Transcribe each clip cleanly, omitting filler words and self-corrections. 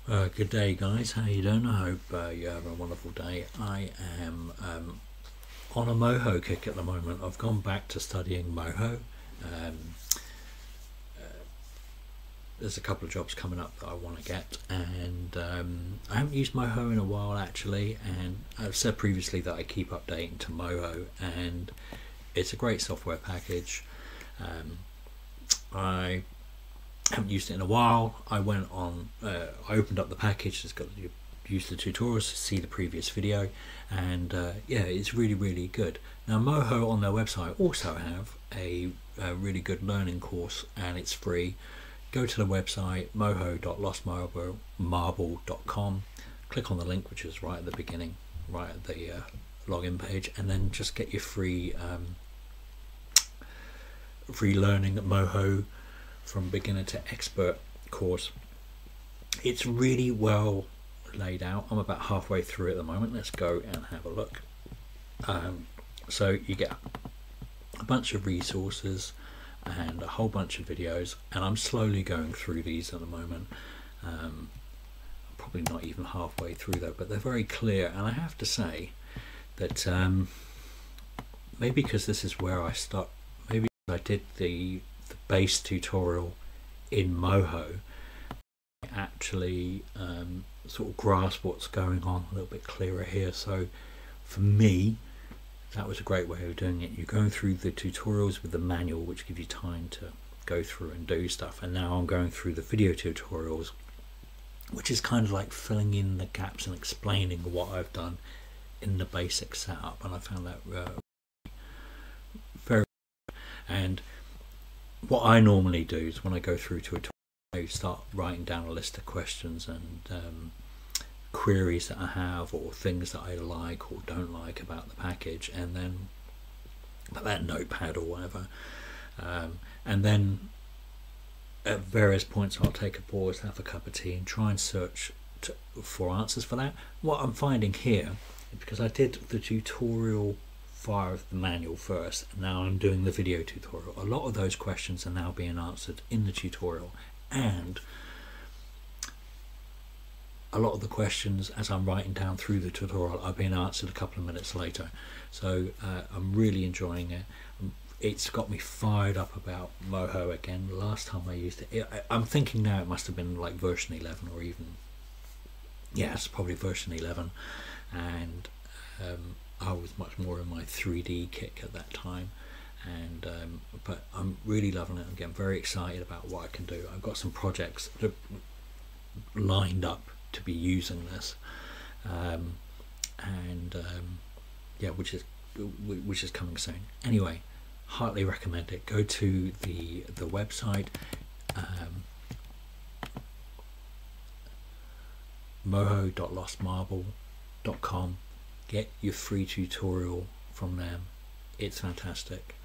Good day, guys. How you doing? I hope you have a wonderful day. I am on a Moho kick at the moment. I've gone back to studying Moho. There's a couple of jobs coming up that I want to get, and I haven't used Moho in a while actually. And I've said previously that I keep updating to Moho, and it's a great software package. I haven't used it in a while. I went on, I opened up the package. It's got you use the tutorials to see the previous video, and yeah, it's really good. Now Moho on their website also have a really good learning course, and it's free. Go to the website moho.lostmarble.com, click on the link which is right at the beginning, right at the login page, and then just get your free learning at Moho from beginner to expert course. It's really well laid out. I'm about halfway through at the moment. Let's go and have a look. So you get a bunch of resources and a whole bunch of videos, and I'm slowly going through these at the moment. Probably not even halfway through though, but they're very clear. And I have to say that maybe because this is where I start, maybe I did the base tutorial in Moho, I actually sort of grasp what's going on a little bit clearer here. So for me, that was a great way of doing it. You're going through the tutorials with the manual, which give you time to go through and do stuff, and now I'm going through the video tutorials, which is kind of like filling in the gaps and explaining what I've done in the basic setup, and I found that very good. And what I normally do is when I go through to a tutorial, I start writing down a list of questions and queries that I have, or things that I like or don't like about the package, and then that notepad or whatever, and then at various points I'll take a pause, have a cup of tea, and try and search for answers for that. What I'm finding here, because I did the tutorial via the manual first, and now I'm doing the video tutorial, a lot of those questions are now being answered in the tutorial, and a lot of the questions as I'm writing down through the tutorial are being answered a couple of minutes later. So I'm really enjoying it. It's got me fired up about Moho again. Last time I used it, I'm thinking now it must have been like version 11, or even, yeah, it's probably version 11, and I was much more in my 3D kick at that time, and but I'm really loving it. I'm getting very excited about what I can do. I've got some projects that are lined up to be using this, and yeah, which is coming soon. Anyway, heartily recommend it. Go to the website, moho.lostmarble.com. Get your free tutorial from them. It's fantastic.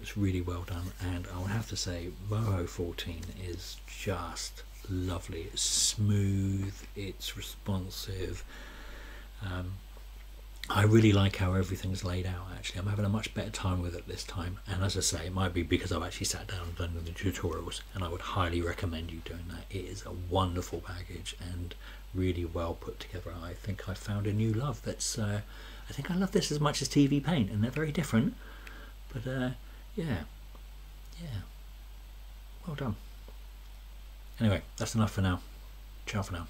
It's really well done, and I would have to say Moho 14 is just lovely. It's smooth, it's responsive. I really like how everything's laid out. Actually, I'm having a much better time with it this time, and as I say, it might be because I've actually sat down and done the tutorials, and I would highly recommend you doing that. It is a wonderful package and really well put together. I think I found a new love. That's I think I love this as much as TV Paint, and they're very different, but yeah, well done. Anyway, that's enough for now. Ciao for now.